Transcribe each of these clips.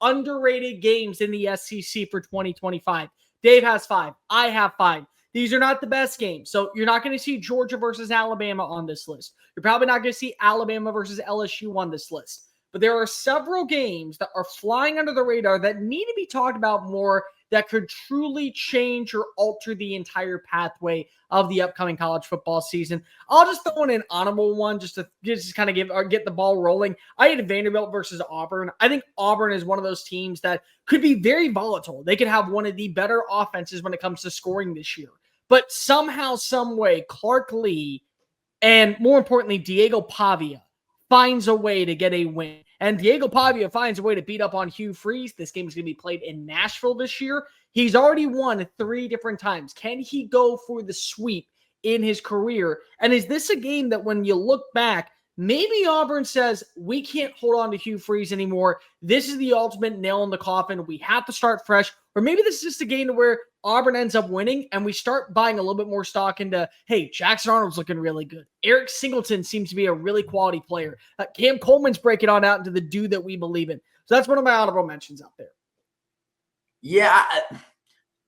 underrated games in the SEC for 2025. Dave has 5. I have 5. These are not the best games. So you're not going to see Georgia versus Alabama on this list. You're probably not going to see Alabama versus LSU on this list. But there are several games that are flying under the radar that need to be talked about more, that could truly change or alter the entire pathway of the upcoming college football season. I'll just throw in an honorable one just to kind of get the ball rolling. I had Vanderbilt versus Auburn. I think Auburn is one of those teams that could be very volatile. They could have one of the better offenses when it comes to scoring this year. But somehow, some way, Clark Lee and, more importantly, Diego Pavia finds a way to get a win. And Diego Pavia finds a way to beat up on Hugh Freeze. This game is going to be played in Nashville this year. He's already won 3 different times. Can he go for the sweep in his career? And is this a game that when you look back, maybe Auburn says, we can't hold on to Hugh Freeze anymore. This is the ultimate nail in the coffin. We have to start fresh. Or maybe this is just a game where Auburn ends up winning and we start buying a little bit more stock into, hey, Jackson Arnold's looking really good. Eric Singleton seems to be a really quality player. Cam Coleman's breaking on out into the dude that we believe in. So that's one of my honorable mentions out there. Yeah,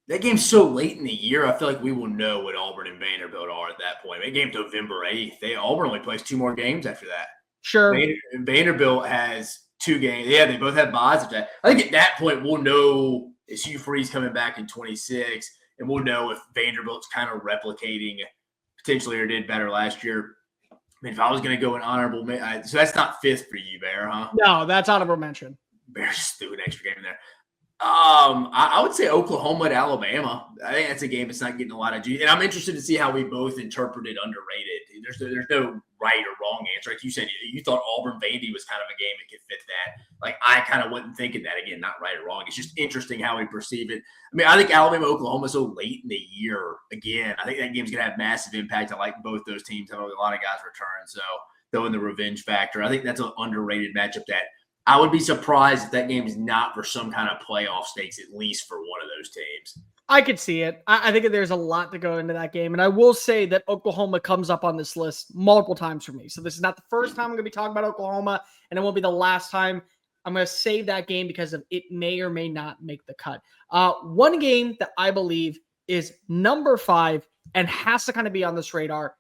that game's so late in the year. I feel like we will know what Auburn and Vanderbilt are at that point. That game's November 8th. Auburn only plays 2 more games after that. Sure. Vanderbilt has 2 games. Yeah, they both have buys. I think at that point we'll know, is Hugh Freeze coming back in 26, and we'll know if Vanderbilt's kind of replicating potentially or did better last year. I mean, if I was going to go an honorable – so that's not 5th for you, Bear, huh? No, that's honorable mention. Bear just threw an extra game in there. I would say Oklahoma at Alabama. I think that's a game that's not getting a lot of juice. And I'm interested to see how we both interpreted underrated. There's no right or wrong answer. Like you said, you thought Auburn-Vandy was kind of a game that could fit that. Like, I kind of wasn't thinking that. Again, not right or wrong. It's just interesting how we perceive it. I mean, I think Alabama-Oklahoma is so late in the year. Again, I think that game's going to have massive impact. I like both those teams. I know a lot of guys return, so throwing the revenge factor. I think that's an underrated matchup that I would be surprised if that game is not for some kind of playoff stakes, at least for one of those teams. I could see it. I think there's a lot to go into that game. And I will say that Oklahoma comes up on this list multiple times for me. So this is not the first time I'm going to be talking about Oklahoma, and it won't be the last time. I'm going to save that game because of it may or may not make the cut. One game that I believe is number 5 and has to kind of be on this radar.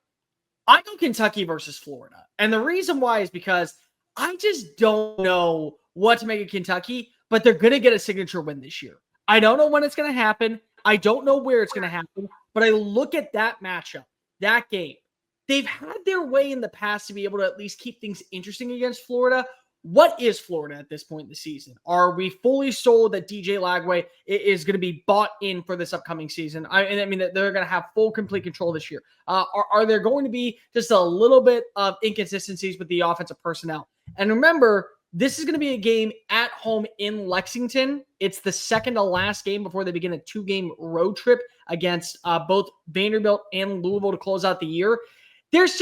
I go Kentucky versus Florida. And the reason why is because I just don't know what to make of Kentucky, but they're going to get a signature win this year. I don't know when it's going to happen. I don't know where it's going to happen, but I look at that matchup, that game. They've had their way in the past to be able to at least keep things interesting against Florida. What is Florida at this point in the season? Are we fully sold that DJ Lagway is going to be bought in for this upcoming season? I mean, that they're going to have full, complete control this year. Are there going to be just a little bit of inconsistencies with the offensive personnel? And remember, this is going to be a game at home in Lexington. It's the second to last game before they begin a 2-game road trip against both Vanderbilt and Louisville to close out the year. There's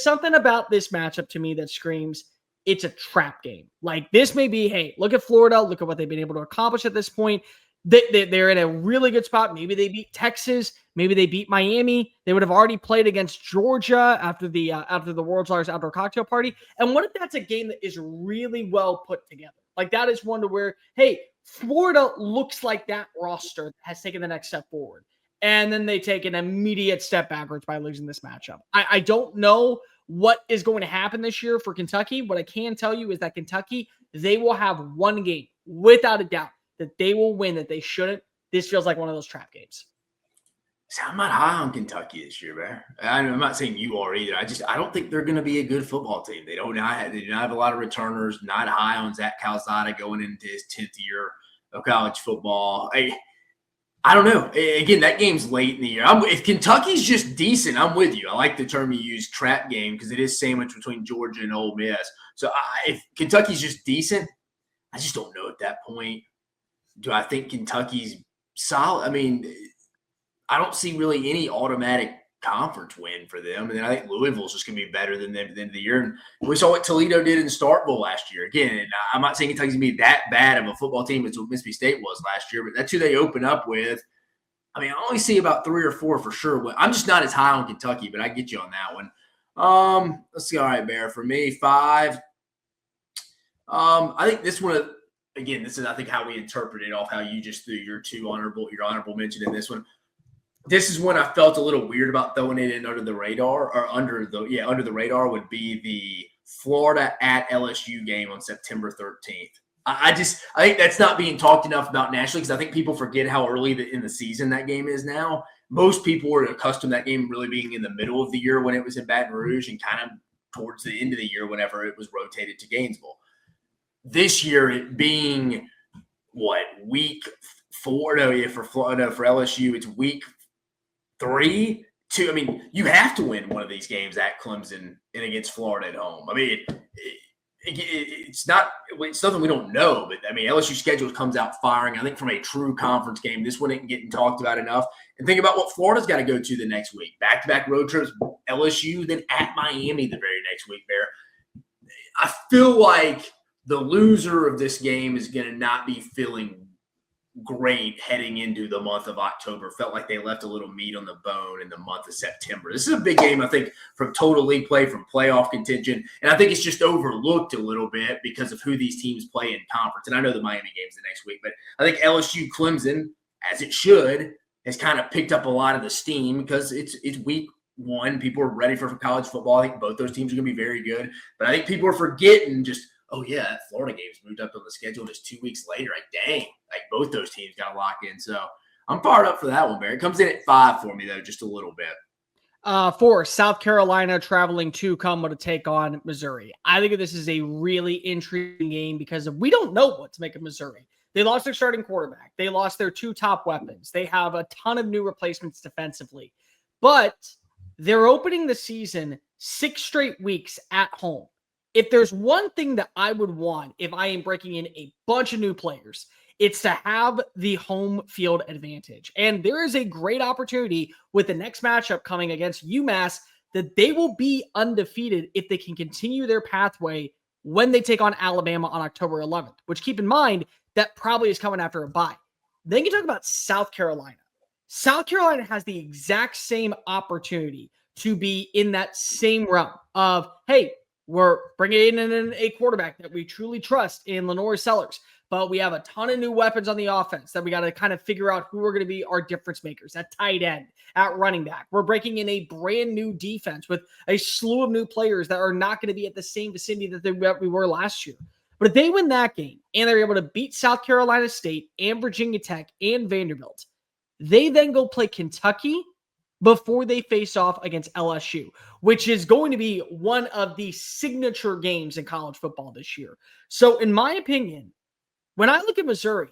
something about this matchup to me that screams it's a trap game. Like, this may be, hey, look at Florida. Look at what they've been able to accomplish at this point. They're in a really good spot. Maybe they beat Texas. Maybe they beat Miami. They would have already played against Georgia after the World's Largest Outdoor Cocktail Party. And what if that's a game that is really well put together? Like, that is one to where, hey, Florida looks like that roster has taken the next step forward. And then they take an immediate step backwards by losing this matchup. I don't know what is going to happen this year for Kentucky. What I can tell you is that Kentucky, they will have one game, without a doubt, that they will win, that they shouldn't. This feels like one of those trap games. See, I'm not high on Kentucky this year, man. I'm not saying you are either. I don't think they're going to be a good football team. They do not have a lot of returners. Not high on Zach Calzada going into his 10th year of college football. I don't know. Again, that game's late in the year. If Kentucky's just decent, I'm with you. I like the term you use, trap game, because it is sandwiched between Georgia and Ole Miss. So if Kentucky's just decent, I just don't know at that point. Do I think Kentucky's solid? I mean, I don't see really any automatic conference win for them. And then I think Louisville's just going to be better than them at the end of the year. And we saw what Toledo did in Starkville last year. Again, and I'm not saying Kentucky's going to be that bad of a football team as what Mississippi State was last year, but that's who they open up with. I mean, I only see about 3 or 4 for sure. I'm just not as high on Kentucky, but I get you on that one. Let's see. All right, Bear. For me, 5. I think this one, again, this is, I think, how we interpret it off how you just threw your honorable mention in this one. This is when I felt a little weird about throwing it in under the radar, or under the radar would be the Florida at LSU game on September 13th. I think that's not being talked enough about nationally, because I think people forget how early in the season that game is now. Most people were accustomed to that game really being in the middle of the year when it was in Baton Rouge, and kind of towards the end of the year whenever it was rotated to Gainesville. This year, it being week 4? For Florida, for LSU, it's week 3. I mean, you have to win one of these games at Clemson and against Florida at home. I mean, it's nothing we don't know, but I mean, LSU schedule comes out firing. I think from a true conference game, this one isn't getting talked about enough. And think about what Florida's got to go to the next week. Back-to-back road trips, LSU, then at Miami the very next week there. I feel like the loser of this game is going to not be feeling great heading into the month of October. Felt like they left a little meat on the bone in the month of September. This is a big game, I think, from total league play, from playoff contention. And I think it's just overlooked a little bit because of who these teams play in conference. And I know the Miami game's the next week, but I think LSU Clemson, as it should, has kind of picked up a lot of the steam because it's week 1. People are ready for college football. I think both those teams are going to be very good. But I think people are forgetting just, oh, yeah, that Florida game's moved up on the schedule just 2 weeks later. Like, dang, like both those teams got to lock in. So I'm fired up for that one, Barry. It comes in at 5 for me, though, just a little bit. 4, South Carolina traveling to Como to take on Missouri. I think this is a really intriguing game because we don't know what to make of Missouri. They lost their starting quarterback. They lost their 2 top weapons. They have a ton of new replacements defensively. But they're opening the season 6 straight weeks at home. If there's one thing that I would want if I am breaking in a bunch of new players, it's to have the home field advantage. And there is a great opportunity with the next matchup coming against UMass that they will be undefeated if they can continue their pathway when they take on Alabama on October 11th, which, keep in mind, that probably is coming after a bye. Then you talk about South Carolina. South Carolina has the exact same opportunity to be in that same realm of, hey, we're bringing in a quarterback that we truly trust in Lenore Sellers, but we have a ton of new weapons on the offense that we got to kind of figure out who are going to be our difference makers at tight end, at running back. We're breaking in a brand new defense with a slew of new players that are not going to be at the same vicinity that we were last year. But if they win that game and they're able to beat South Carolina State and Virginia Tech and Vanderbilt, they then go play Kentucky before they face off against LSU, which is going to be one of the signature games in college football this year. So in my opinion, when I look at Missouri,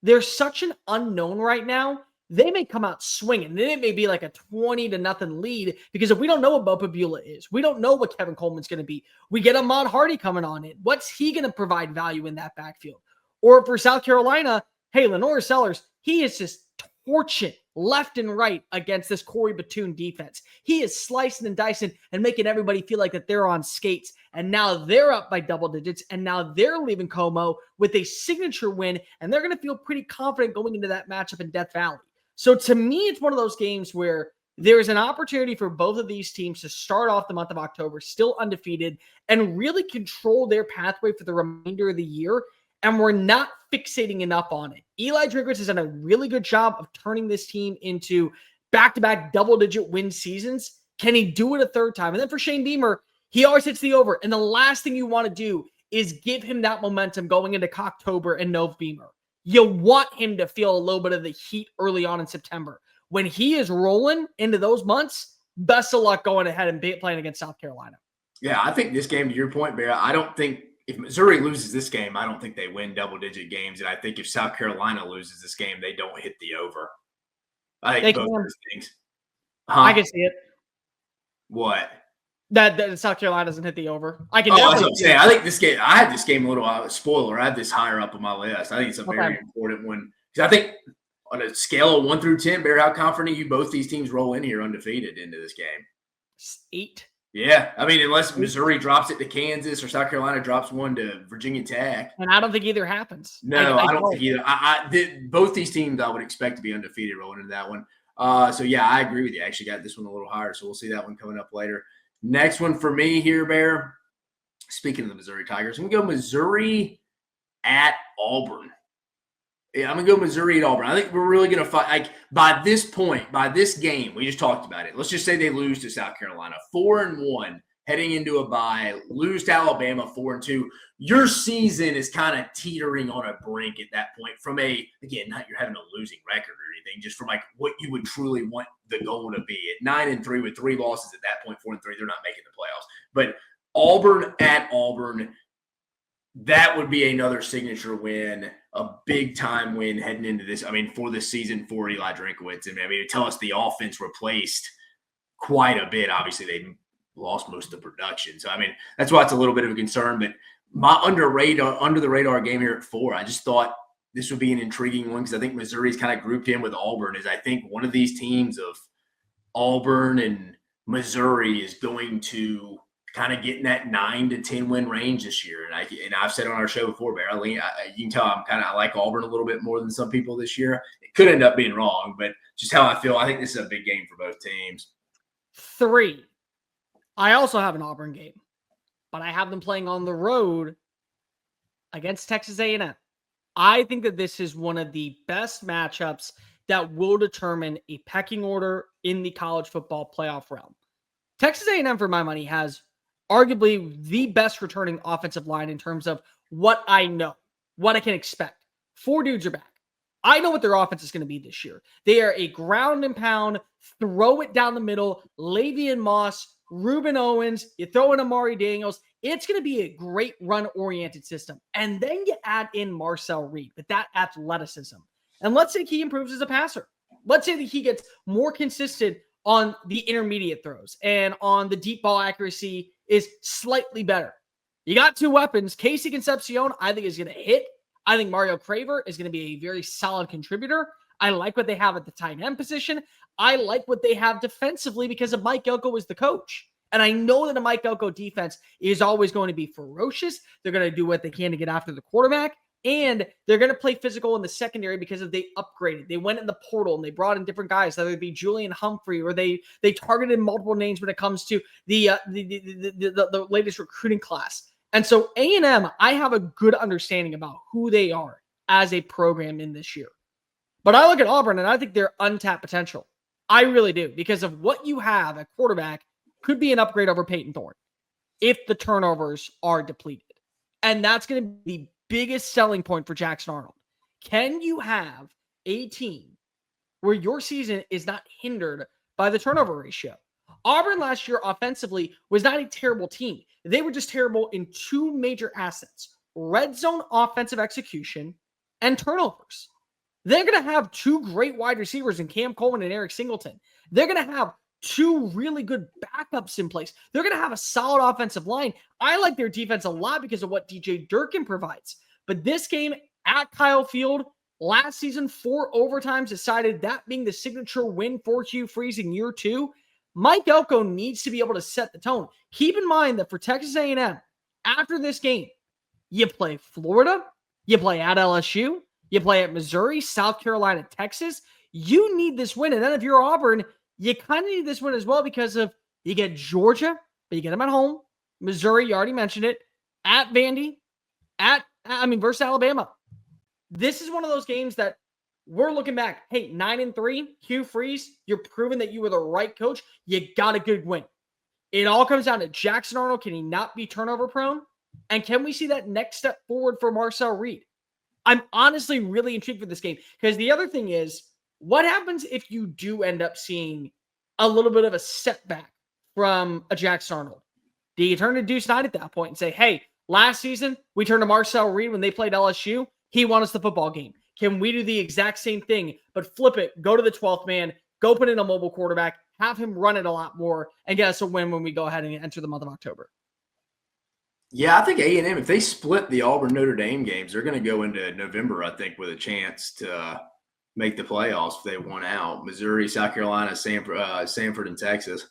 they're such an unknown right now. They may come out swinging. Then it may be like a 20-0 lead because if we don't know what Bo Pabula is, we don't know what Kevin Coleman's going to be. We get Ahmad Hardy coming on in. What's he going to provide value in that backfield? Or for South Carolina, hey, Lenore Sellers, he is just torching left and right against this Corey Batoon defense. He is slicing and dicing and making everybody feel like that they're on skates. And now they're up by double digits. And now they're leaving Como with a signature win. And they're going to feel pretty confident going into that matchup in Death Valley. So to me, it's one of those games where there is an opportunity for both of these teams to start off the month of October still undefeated and really control their pathway for the remainder of the year. And we're not fixating enough on it. Eli Drinkwitz has done a really good job of turning this team into back-to-back double-digit win seasons. Can he do it a third time? And then for Shane Beamer, he always hits the over. And the last thing you want to do is give him that momentum going into Cocktober and November. You want him to feel a little bit of the heat early on in September. When he is rolling into those months, best of luck going ahead and playing against South Carolina. Yeah, I think this game, to your point, Bear, I don't think if Missouri loses this game, I don't think they win double-digit games. And I think if South Carolina loses this game, they don't hit the over. I think both those things. I can see it. What? That South Carolina doesn't hit the over. I can. That's what I'm saying. I think this game. I had this game a little spoiler. I had this higher up on my list. I think it's a very important one because I think on a scale of 1 through 10, Bear, how confident you both these teams roll in here undefeated into this game? 8. Yeah, I mean, unless Missouri drops it to Kansas or South Carolina drops one to Virginia Tech, and I don't think either happens. No, I don't think either. Both these teams I would expect to be undefeated rolling into that one. So yeah, I agree with you. I actually got this one a little higher, so we'll see that one coming up later. Next one for me here, Bear. Speaking of the Missouri Tigers, we go Missouri at Auburn. Yeah, I'm going to go Missouri at Auburn. I think we're really going to fight. Like, by this point, by this game, we just talked about it. Let's just say they lose to South Carolina, 4-1, heading into a bye, lose to Alabama, 4-2. Your season is kind of teetering on a brink at that point from again, not you're having a losing record or anything, just from like what you would truly want the goal to be. At 9-3 with 3 losses at that point, 4-3, they're not making the playoffs. But Auburn at Auburn, that would be another signature win, a big-time win heading into this. I mean, for this season for Eli Drinkwitz. And I mean, tell us the offense replaced quite a bit. Obviously, they lost most of the production. So, I mean, that's why it's a little bit of a concern. But my under the radar game here at 4, I just thought this would be an intriguing one because I think Missouri's kind of grouped in with Auburn. Is I think one of these teams of Auburn and Missouri is going to kind of get in that 9 to 10 win range this year. And I've said on our show before, Barry, you can tell I like Auburn a little bit more than some people this year. It could end up being wrong, but just how I feel, I think this is a big game for both teams. 3. I also have an Auburn game, but I have them playing on the road against Texas A&M. I think that this is one of the best matchups that will determine a pecking order in the college football playoff realm. Texas A&M, for my money, has arguably the best returning offensive line in terms of what I know, what I can expect. 4 dudes are back. I know what their offense is going to be this year. They are a ground and pound, throw it down the middle, Lavian Moss, Reuben Owens, you throw in Amari Daniels. It's going to be a great run-oriented system. And then you add in Marcel Reed with that athleticism. And let's say he improves as a passer. Let's say that he gets more consistent on the intermediate throws and on the deep ball accuracy is slightly better. You got 2 weapons. Casey Concepcion, I think, is going to hit. I think Mario Craver is going to be a very solid contributor. I like what they have at the tight end position. I like what they have defensively because of Mike Elko as the coach. And I know that a Mike Elko defense is always going to be ferocious. They're going to do what they can to get after the quarterback. And they're going to play physical in the secondary because they upgraded. They went in the portal and they brought in different guys, whether it be Julian Humphrey or they targeted multiple names when it comes to the latest recruiting class. And so A&M, I have a good understanding about who they are as a program in this year. But I look at Auburn and I think they're untapped potential. I really do, because of what you have at quarterback could be an upgrade over Peyton Thorne if the turnovers are depleted. And that's going to be the biggest selling point for Jackson Arnold. Can you have a team where your season is not hindered by the turnover ratio? Auburn last year offensively was not a terrible team. They were just terrible in 2 major assets: red zone offensive execution and turnovers. They're going to have 2 great wide receivers in Cam Coleman and Eric Singleton. They're going to have 2 really good backups in place. They're going to have a solid offensive line. I like their defense a lot because of what DJ Durkin provides. But this game at Kyle Field last season, 4 overtimes decided, that being the signature win for Hugh Freeze in year 2. Mike Elko needs to be able to set the tone. Keep in mind that for Texas A&M, after this game, you play Florida, you play at LSU, you play at Missouri, South Carolina, Texas. You need this win. And then if you're Auburn, you kind of need this win as well because of you get Georgia, but you get them at home. Missouri, you already mentioned it. At Vandy, versus Alabama. This is one of those games that we're looking back. Hey, 9-3, Hugh Freeze, you're proving that you were the right coach. You got a good win. It all comes down to Jackson Arnold. Can he not be turnover prone? And can we see that next step forward for Marcel Reed? I'm honestly really intrigued for this game because the other thing is, what happens if you do end up seeing a little bit of a setback from a Jackson Arnold? Do you turn to Deuce Knight at that point and say, hey, last season we turned to Marcel Reed when they played LSU. He won us the football game. Can we do the exact same thing, but flip it, go to the 12th man, go put in a mobile quarterback, have him run it a lot more, and get us a win when we go ahead and enter the month of October? Yeah, I think A&M, if they split the Auburn-Notre Dame games, they're going to go into November, I think, with a chance to make the playoffs if they won out. Missouri, South Carolina, Samford, and Texas.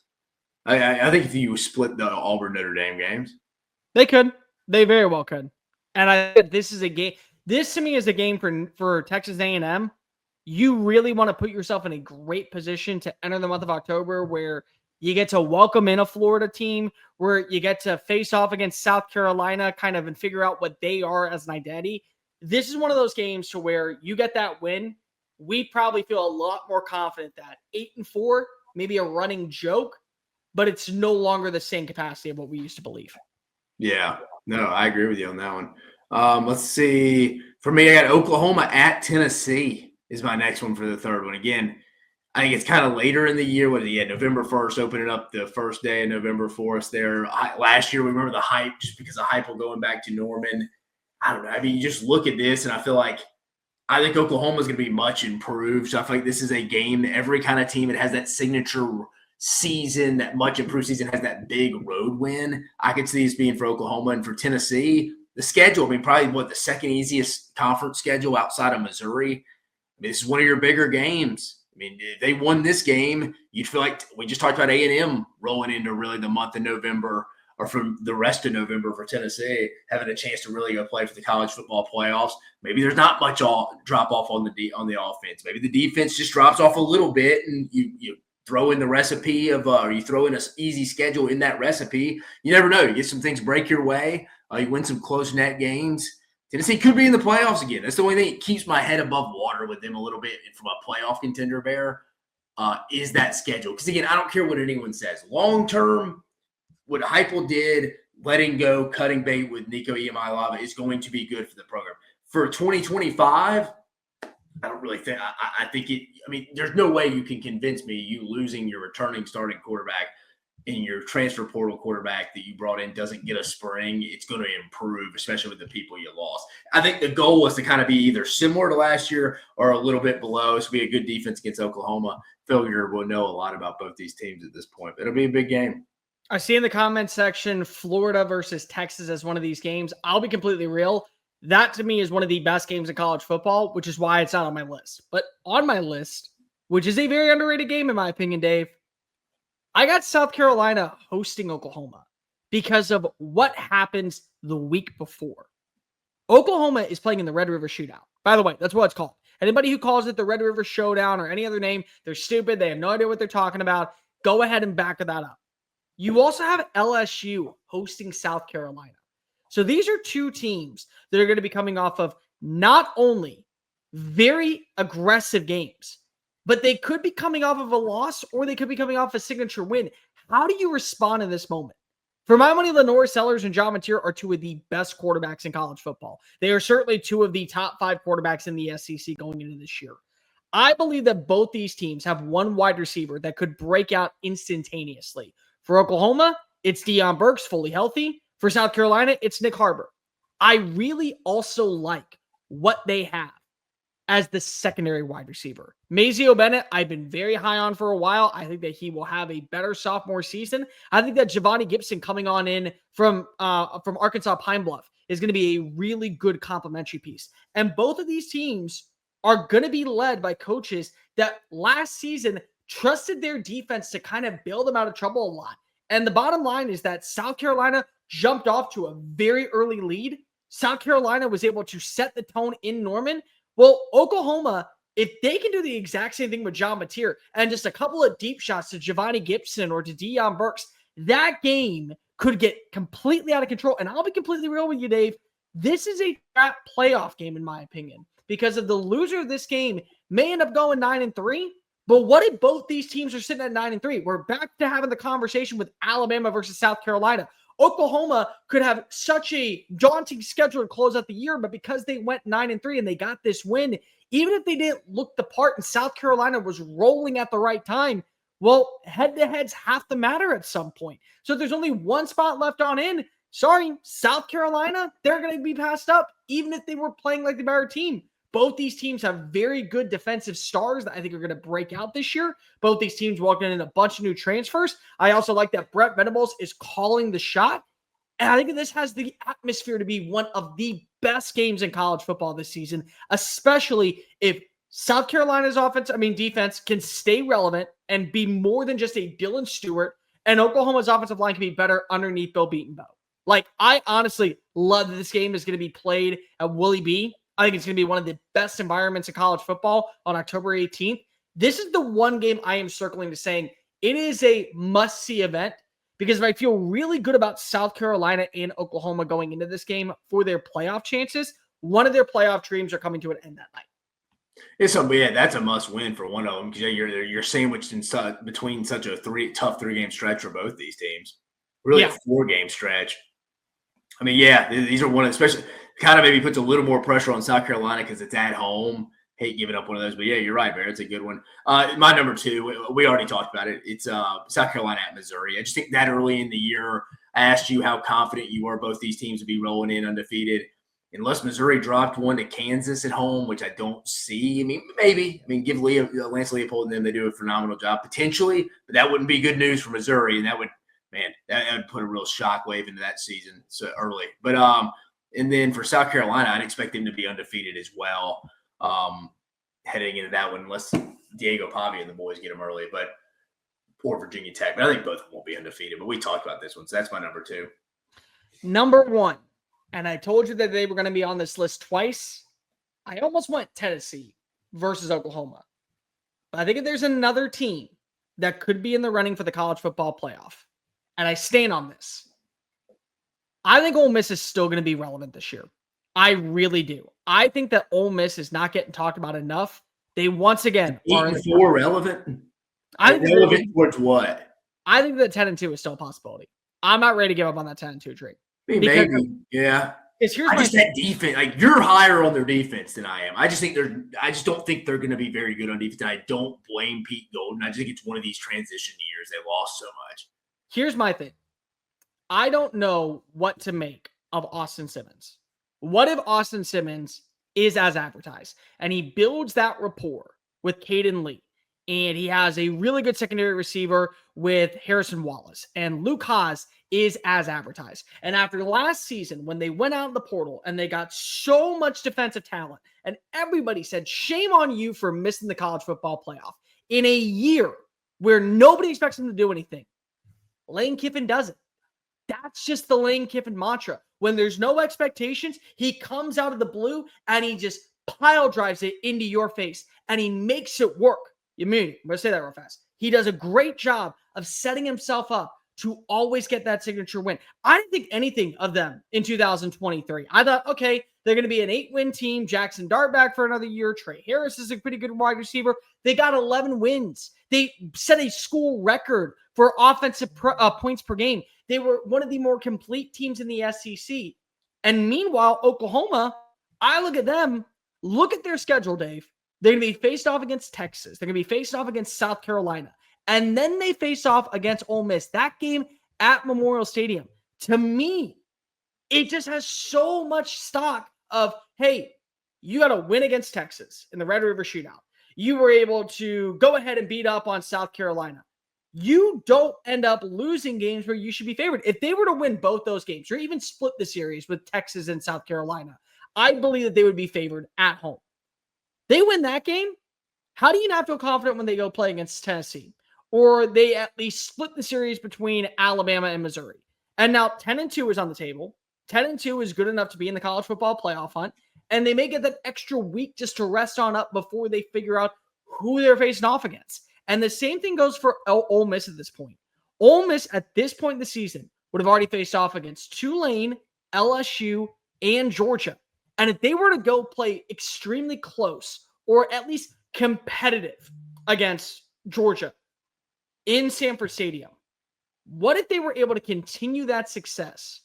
I think if you split the Auburn-Notre Dame games. They could. They very well could. And I think this is a game. This, to me, is a game for Texas A&M. You really want to put yourself in a great position to enter the month of October where you get to welcome in a Florida team, where you get to face off against South Carolina kind of and figure out what they are as an identity. this is one of those games to where you get that win. We probably feel a lot more confident that 8-4, maybe a running joke, but it's no longer the same capacity of what we used to believe. Yeah, no, I agree with you on that one. Let's see. For me, I got Oklahoma at Tennessee is my next one for the third one. Again, I think it's kind of later in the year. What did November 1st, opening up the first day of November for us there. Last year, we remember the hype just because the hype of going back to Norman. I don't know. I mean, you just look at this, and I feel like I think Oklahoma is going to be much improved. So I feel like this is a game that every kind of team that has that signature season, that much improved season, has that big road win. I could see this being for Oklahoma. And for Tennessee, the schedule, I mean, probably the second easiest conference schedule outside of Missouri. I mean, this is one of your bigger games. I mean, if they won this game, you'd feel like we just talked about A&M rolling into really the month of November, or from the rest of November for Tennessee, having a chance to really go play for the college football playoffs. Maybe there's not much drop off on the offense. Maybe the defense just drops off a little bit, and you throw in the recipe of, or you throw in an easy schedule in that recipe. You never know. You get some things break your way. You win some close net games. Tennessee could be in the playoffs again. That's the only thing that keeps my head above water with them a little bit from a playoff contender, Bear, is that schedule. Because, again, I don't care what anyone says. Long-term, what Heupel did, letting go, cutting bait with Nico Iamaleava is going to be good for the program. For 2025, I don't really think – I think it – I mean, there's no way you can convince me you losing your returning starting quarterback and your transfer portal quarterback that you brought in doesn't get a spring. It's going to improve, especially with the people you lost. I think the goal was to kind of be either similar to last year or a little bit below. This will be a good defense against Oklahoma. Figure we'll know a lot about both these teams at this point. But it'll be a big game. I see in the comment section Florida versus Texas as one of these games. I'll be completely real. That, to me, is one of the best games in college football, which is why it's not on my list. But on my list, which is a very underrated game, in my opinion, Dave, I got South Carolina hosting Oklahoma because of what happens the week before. Oklahoma is playing in the Red River Shootout. By the way, that's what it's called. Anybody who calls it the Red River Showdown or any other name, they're stupid. They have no idea what they're talking about. Go ahead and back that up. You also have LSU hosting South Carolina. So these are two teams that are going to be coming off of not only very aggressive games, but they could be coming off of a loss or they could be coming off a signature win. How do you respond in this moment? For my money, Lenore Sellers and John Mateer are two of the best quarterbacks in college football. They are certainly two of the top 5 quarterbacks in the SEC going into this year. I believe that both these teams have one wide receiver that could break out instantaneously. For Oklahoma, it's Deion Burks, fully healthy. For South Carolina, it's Nick Harbor. I really also like what they have as the secondary wide receiver. Mazeo Bennett, I've been very high on for a while. I think that he will have a better sophomore season. I think that Giovanni Gibson coming on in from Arkansas Pine Bluff is going to be a really good complementary piece. And both of these teams are going to be led by coaches that last season trusted their defense to kind of bail them out of trouble a lot. And the bottom line is that South Carolina jumped off to a very early lead. South Carolina was able to set the tone in Norman. Well, Oklahoma, if they can do the exact same thing with John Mateer and just a couple of deep shots to Giovanni Gibson or to Deion Burks, that game could get completely out of control. And I'll be completely real with you, Dave. This is a trap playoff game, in my opinion, because of the loser of this game may end up going 9-3. But what if both these teams are sitting at 9-3? We're back to having the conversation with Alabama versus South Carolina. Oklahoma could have such a daunting schedule to close out the year, but because they went 9-3 and they got this win, even if they didn't look the part and South Carolina was rolling at the right time, well, head-to-heads have to matter at some point. So if there's only one spot left on in, sorry, South Carolina, they're going to be passed up, even if they were playing like the better team. Both these teams have very good defensive stars that I think are going to break out this year. Both these teams walking in a bunch of new transfers. I also like that Brett Venables is calling the shot. And I think this has the atmosphere to be one of the best games in college football this season, especially if South Carolina's defense can stay relevant and be more than just a Dylan Stewart, and Oklahoma's offensive line can be better underneath Bill Beatonbow. Like, I honestly love that this game is going to be played at Willie B. I think it's going to be one of the best environments in college football on October 18th. This is the one game I am circling to saying it is a must-see event because I feel really good about South Carolina and Oklahoma going into this game for their playoff chances. one of their playoff dreams are coming to an end that night. That's a must win for one of them because you're sandwiched between such a tough 3-game stretch for both these teams. Really, a 4-game stretch. I mean, these are one, especially kind of maybe puts a little more pressure on South Carolina because it's at home. Hate giving up one of those, but you're right, Bear. It's a good one. My number 2, we already talked about it. It's South Carolina at Missouri. I just think that early in the year, I asked you how confident you were both these teams would be rolling in undefeated. Unless Missouri dropped one to Kansas at home, which I don't see. I mean, maybe. I mean, give Lance Leopold and them, they do a phenomenal job potentially, but that wouldn't be good news for Missouri, and that would put a real shockwave into that season so early. But and then for South Carolina, I'd expect them to be undefeated as well heading into that one, unless Diego Pavia and the boys get them early, or Virginia Tech. But I think both of them will be undefeated. But we talked about this one, so that's my number 2. Number 1. And I told you that they were going to be on this list twice. I almost went Tennessee versus Oklahoma. But I think if there's another team that could be in the running for the college football playoff, and I stand on this, I think Ole Miss is still going to be relevant this year. I really do. I think that Ole Miss is not getting talked about enough. They once again are 8-4 relevant. I think relevant towards what? I think that 10-2 is still a possibility. I'm not ready to give up on that 10-2 trade. Maybe, yeah. That defense, like you're higher on their defense than I am. I just don't think they're going to be very good on defense. I don't blame Pete Golden. I just think it's one of these transition years. They lost so much. Here's my thing. I don't know what to make of Austin Simmons. What if Austin Simmons is as advertised and he builds that rapport with Caden Lee and he has a really good secondary receiver with Harrison Wallace and Luke Haas is as advertised. And after last season, when they went out in the portal and they got so much defensive talent and everybody said, shame on you for missing the college football playoff in a year where nobody expects them to do anything. Lane Kiffin does it. That's just the Lane Kiffin mantra. When there's no expectations, he comes out of the blue and he just pile drives it into your face and he makes it work. I'm going to say that real fast. He does a great job of setting himself up to always get that signature win. I didn't think anything of them in 2023. I thought, okay, they're going to be an 8-win team. Jackson Dart back for another year. Trey Harris is a pretty good wide receiver. They got 11 wins. They set a school record for offensive points per game. They were one of the more complete teams in the SEC. And meanwhile, Oklahoma, I look at them, look at their schedule, Dave. They're going to be faced off against Texas. They're going to be faced off against South Carolina. And then they face off against Ole Miss. That game at Memorial Stadium, to me, it just has so much stock of, hey, you got to win against Texas in the Red River Shootout. You were able to go ahead and beat up on South Carolina. You don't end up losing games where you should be favored. If they were to win both those games or even split the series with Texas and South Carolina, I believe that they would be favored at home. They win that game. How do you not feel confident when they go play against Tennessee? Or they at least split the series between Alabama and Missouri. And now 10-2 is on the table. 10-2 is good enough to be in the college football playoff hunt. And they may get that extra week just to rest on up before they figure out who they're facing off against. And the same thing goes for Ole Miss at this point. Ole Miss at this point in the season would have already faced off against Tulane, LSU, and Georgia. And if they were to go play extremely close or at least competitive against Georgia in Sanford Stadium, what if they were able to continue that success,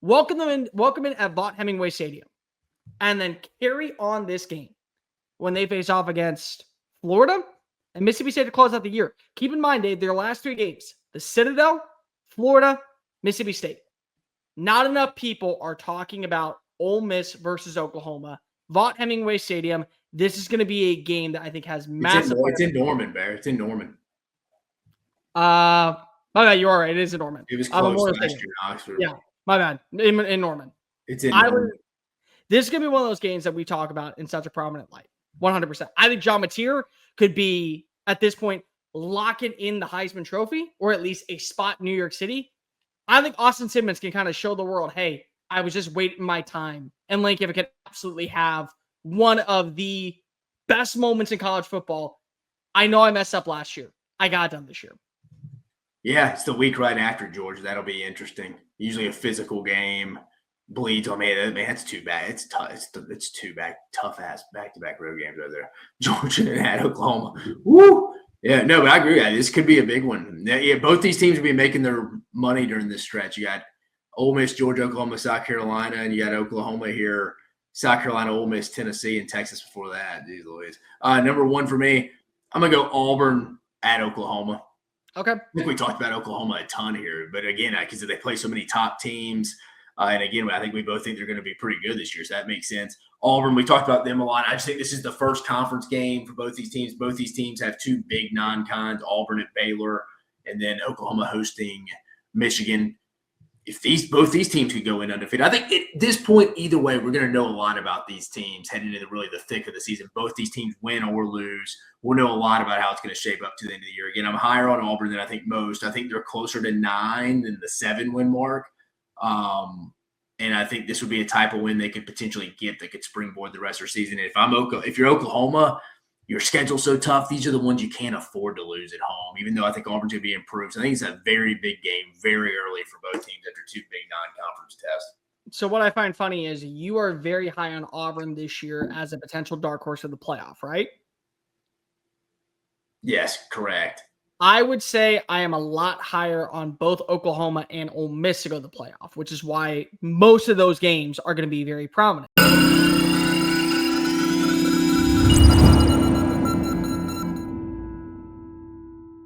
welcome in at Vaught Hemingway Stadium, and then carry on this game when they face off against Florida and Mississippi State to close out the year? Keep in mind, Dave, their last 3 games, the Citadel, Florida, Mississippi State. Not enough people are talking about Ole Miss versus Oklahoma. Vaught Hemingway Stadium. This is going to be a game that I think has massive. It's in Norman, Bear. It's in Norman. My bad. You are right. It is in Norman. It was close last year in Oxford. Yeah, my bad. In Norman. It's in Norman. This is going to be one of those games that we talk about in such a prominent light. 100%. I think John Mateer could be, at this point, locking in the Heisman Trophy, or at least a spot in New York City. I think Austin Simmons can kind of show the world, hey, I was just waiting my time. And Lane Kiffin can absolutely have one of the best moments in college football. I know I messed up last year. I got it done this year. Yeah, it's the week right after Georgia. That'll be interesting. Usually a physical game. bleeds on me. Man, that's too bad. It's tough. It's too bad. Tough ass back-to-back road games right there. Georgia and at Oklahoma. Woo! Yeah, no, but I agree. This could be a big one. Yeah, both these teams will be making their money during this stretch. You got Ole Miss, Georgia, Oklahoma, South Carolina, and you got Oklahoma here, South Carolina, Ole Miss, Tennessee, and Texas before that. Jeez Louise. Number one for me, I'm going to go Auburn at Oklahoma. Okay. I think we talked about Oklahoma a ton here, but again, because they play so many top teams, and again, I think we both think they're going to be pretty good this year, so that makes sense. Auburn, we talked about them a lot. I just think this is the first conference game for both these teams. Both these teams have two big non-cons, Auburn at Baylor, and then Oklahoma hosting Michigan. If both these teams could go in undefeated, I think at this point, either way, we're going to know a lot about these teams heading into really the thick of the season. Both these teams win or lose. We'll know a lot about how it's going to shape up to the end of the year. Again, I'm higher on Auburn than I think most. I think they're closer to 9 than the 7-win mark. And I think this would be a type of win they could potentially get that could springboard the rest of the season. And if you're Oklahoma, your schedule's so tough. These are the ones you can't afford to lose at home, even though I think Auburn's going to be improved. So I think it's a very big game very early for both teams after two big non-conference tests. So what I find funny is you are very high on Auburn this year as a potential dark horse of the playoff, right? Yes, correct. I would say I am a lot higher on both Oklahoma and Ole Miss to go to the playoff, which is why most of those games are going to be very prominent.